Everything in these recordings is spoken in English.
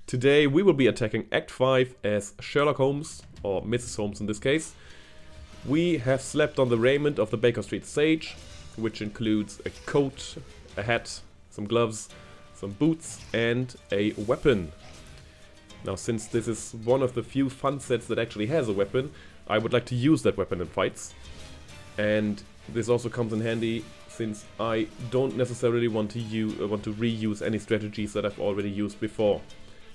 Today we will be attacking Act 5 as Sherlock Holmes, or Mrs. Holmes in this case. We have slapped on the raiment of the Baker Street Sage, which includes a coat, a hat, some gloves, some boots and a weapon. Now, since this is one of the few fun sets that actually has a weapon, I would like to use that weapon in fights. And this also comes in handy since I don't necessarily want to reuse any strategies that I've already used before.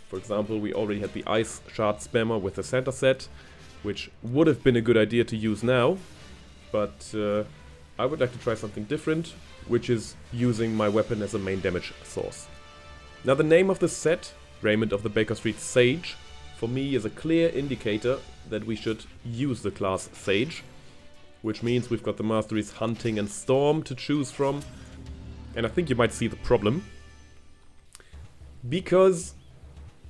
For example, we already had the Ice Shard Spammer with the Santa set, which would have been a good idea to use now, but I would like to try something different, which is using my weapon as a main damage source. Now, the name of the set, Raiment of the Baker Street Sage, for me is a clear indicator that we should use the class Sage, which means we've got the masteries Hunting and Storm to choose from, and I think you might see the problem, because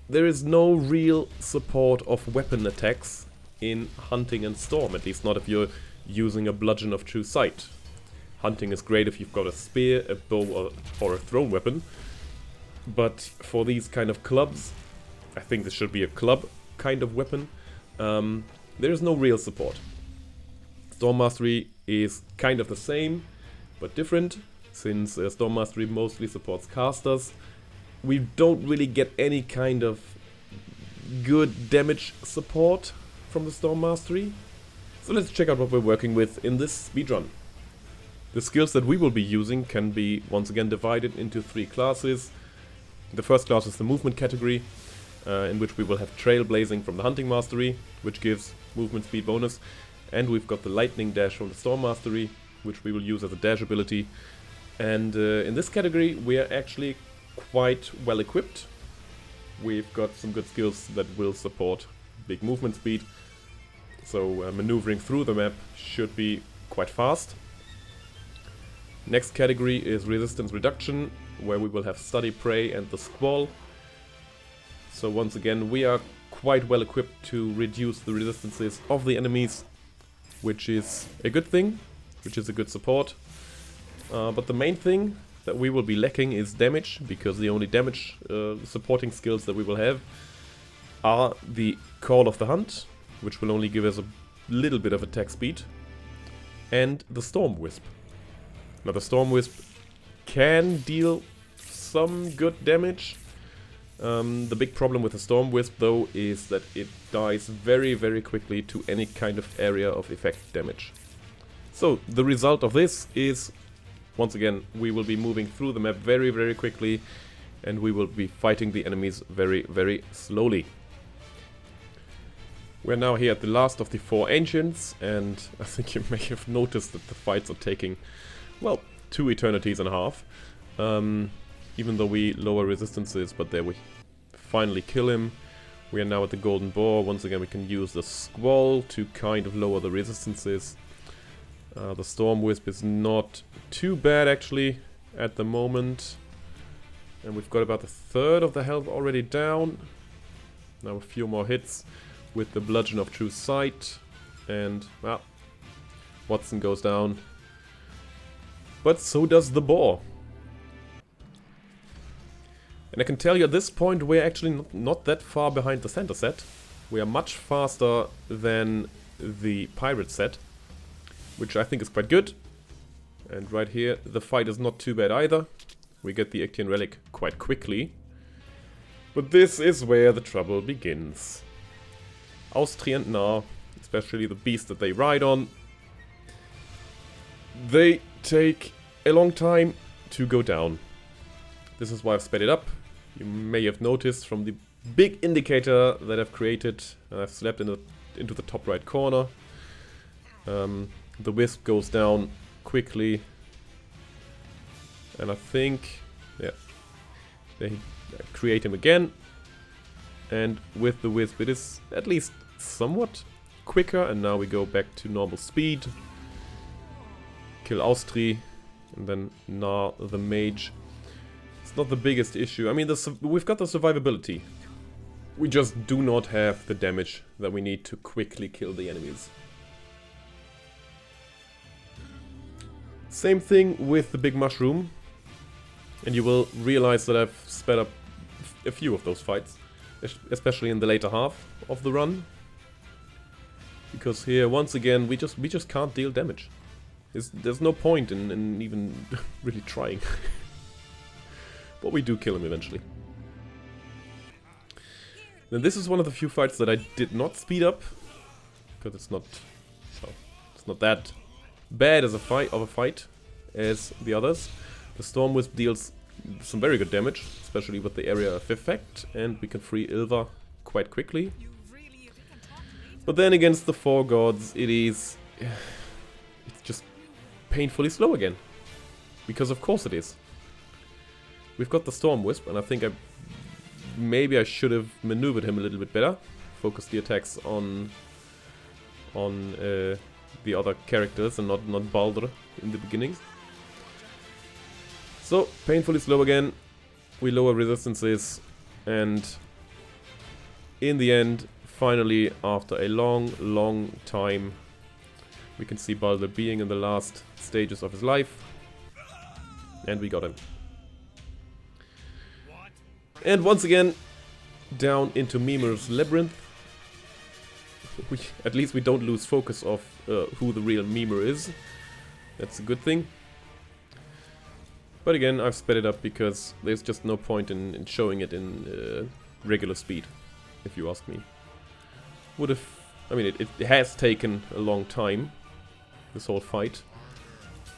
there is no real support of weapon attacks in Hunting and Storm, at least not if you're using a Bludgeon of True Sight. Hunting is great if you've got a spear, a bow or a thrown weapon, but for these kind of clubs, I think this should be a club kind of weapon, there is no real support. Storm Mastery is kind of the same, but different, since Storm Mastery mostly supports casters. We don't really get any kind of good damage support from the Storm Mastery. So let's check out what we're working with in this speedrun. The skills that we will be using can be once again divided into 3 classes. The first class is the movement category, in which we will have Trailblazing from the Hunting Mastery, which gives movement speed bonus. And we've got the Lightning Dash from the Storm Mastery, which we will use as a dash ability. And in this category we are actually quite well equipped. We've got some good skills that will support big movement speed, so maneuvering through the map should be quite fast. Next category is Resistance Reduction, where we will have Study Prey and the Squall. So once again we are quite well equipped to reduce the resistances of the enemies, which is a good thing, which is a good support. But the main thing that we will be lacking is damage, because the only damage supporting skills that we will have are the Call of the Hunt, which will only give us a little bit of attack speed, and the Storm Wisp. Now, the Storm Wisp can deal some good damage. The big problem with the Storm Wisp, though, is that it dies very, very quickly to any kind of area of effect damage. So, the result of this is, once again, we will be moving through the map very, very quickly, and we will be fighting the enemies very, very slowly. We're now here at the last of the 4 Ancients, and I think you may have noticed that the fights are taking, well, 2 eternities and a half. Even though we lower resistances, but there we finally kill him. We are now at the Golden Boar. Once again we can use the Squall to kind of lower the resistances. The Storm Wisp is not too bad actually at the moment. And we've got about a third of the health already down. Now a few more hits with the Bludgeon of True Sight. And, well, Watson goes down. But so does the Boar. And I can tell you at this point we're actually not that far behind the Santa set. We are much faster than the Pirate set, which I think is quite good. And right here the fight is not too bad either. We get the Ictian Relic quite quickly. But this is where the trouble begins. Austri and Nar, especially the beast that they ride on, they take a long time to go down. This is why I've sped it up. You may have noticed from the big indicator that I've created, and I've slapped into the top right corner. The Wisp goes down quickly, and I think, yeah, they create him again, and with the Wisp it is at least somewhat quicker, and now we go back to normal speed. Kill Austri, and then Nar the Mage. It's not the biggest issue. I mean, we've got the survivability. We just do not have the damage that we need to quickly kill the enemies. Same thing with the Big Mushroom. And you will realize that I've sped up a few of those fights. especially in the later half of the run. Because here, once again, we just can't deal damage. There's no point in even really trying. But we do kill him eventually. Then this is one of the few fights that I did not speed up, because it's not that bad as a fight as the others. The Storm Wisp deals some very good damage, especially with the area of effect, and we can free Ilva quite quickly. But then against the Four Gods, it's just painfully slow again, because of course it is. We've got the Storm Wisp, and I think maybe I should have maneuvered him a little bit better, focused the attacks on the other characters and not Baldur in the beginning. So, painfully slow again, we lower resistances, and in the end, finally, after a long time, we can see Baldur being in the last stages of his life, and we got him. And once again, down into Mimir's Labyrinth. At least we don't lose focus of who the real Mimir is. That's a good thing. But again, I've sped it up because there's just no point in showing it in regular speed, if you ask me. I mean, it has taken a long time, this whole fight.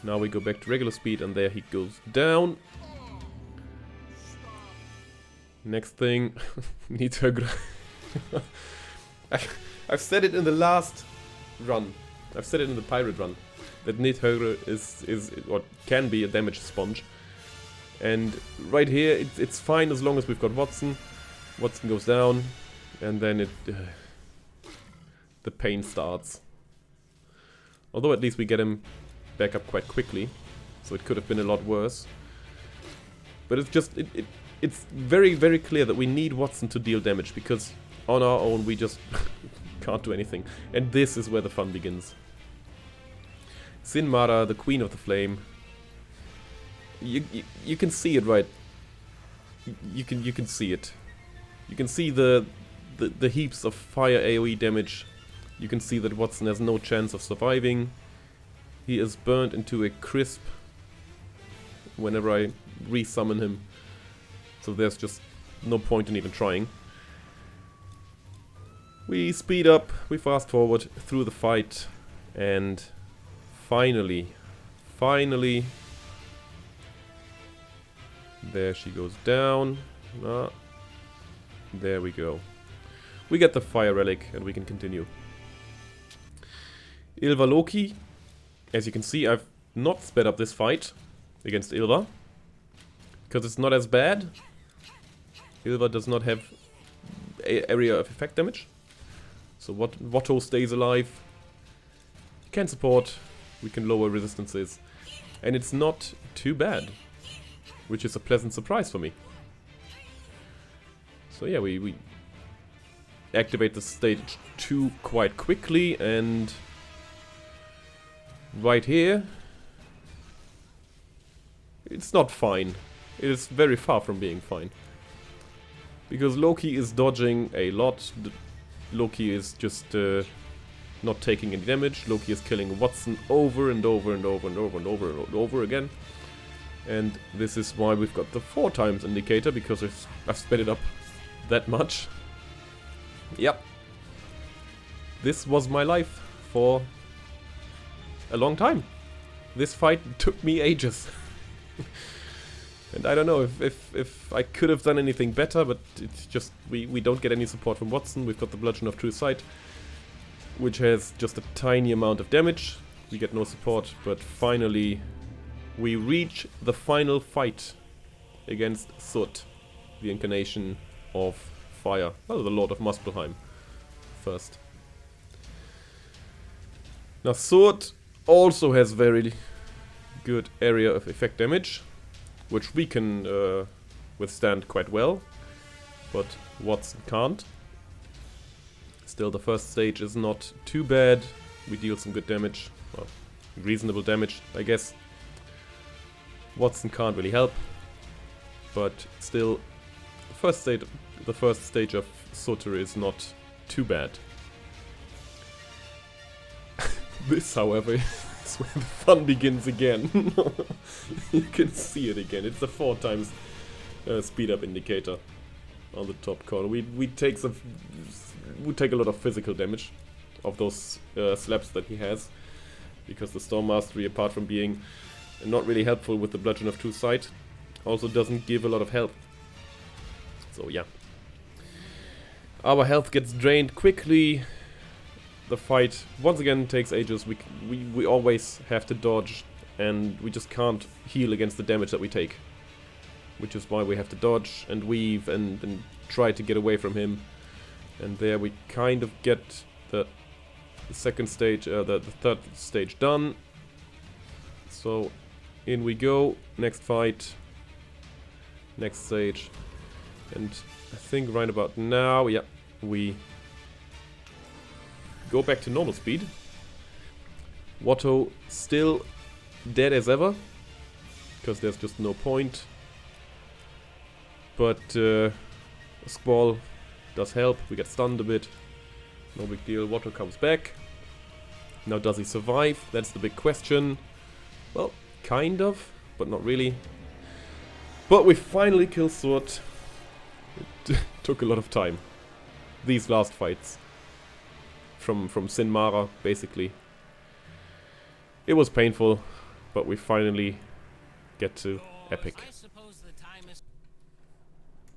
Now we go back to regular speed, and there he goes down. Next thing, Nidhögr. I've said it in the last run. I've said it in the pirate run that Nidhögr is or can be a damage sponge. And right here, it's fine as long as we've got Watson. Watson goes down, and then the pain starts. Although at least we get him back up quite quickly, so it could have been a lot worse. But it's just it's very clear that we need Watson to deal damage, because on our own we just can't do anything. And this is where the fun begins. Sinmara, the Queen of the Flame. You can see it, right? You can see it. You can see the heaps of fire AoE damage. You can see that Watson has no chance of surviving. He is burnt into a crisp whenever I resummon him. So there's just no point in even trying. We speed up, we fast forward through the fight, and finally, there she goes down. There we go. We get the fire relic and we can continue. Ilva Loki. As you can see, I've not sped up this fight against Ilva, because it's not as bad. Ilva does not have area of effect damage. So Watto stays alive. Can support. We can lower resistances. And it's not too bad, which is a pleasant surprise for me. So yeah, we activate the stage 2 quite quickly, and right here, it's not fine. It is very far from being fine. Because Loki is dodging a lot. Loki is just not taking any damage. Loki is killing Watson over and over and over and over and over and over again. And this is why we've got the 4 times indicator, because I've sped it up that much. Yep. This was my life for a long time. This fight took me ages. And I don't know if I could have done anything better, but it's just we don't get any support from Watson. We've got the Bludgeon of True Sight, which has just a tiny amount of damage. We get no support, but finally we reach the final fight against Surt, the incarnation of fire. Well, the Lord of Muspelheim first. Now Surt also has very good area of effect damage, which we can withstand quite well, but Watson can't. Still, the first stage is not too bad. We deal some good damage, well, reasonable damage, I guess. Watson can't really help, but still, the first the first stage of Soter is not too bad. This, however, is where the fun begins again. You can see it again. It's the 4 times speed up indicator on the top corner. We take a lot of physical damage of those slaps that he has, because the Storm Mastery, apart from being not really helpful with the Bludgeon of True Sight, also doesn't give a lot of health. So yeah. Our health gets drained quickly. The fight once again takes ages. We always have to dodge, and we just can't heal against the damage that we take. Which is why we have to dodge and weave and try to get away from him. And there we kind of get the second stage, the third stage done. So in we go, next fight, next stage, and I think right about now, yeah, we go back to normal speed. Watto still dead as ever, because there's just no point. But Squall does help, we get stunned a bit. No big deal, Watto comes back. Now does he survive? That's the big question. Well, kind of, but not really. But we finally kill Sword. It took a lot of time. These last fights. From Sinmara, basically. It was painful, but we finally get to Epic.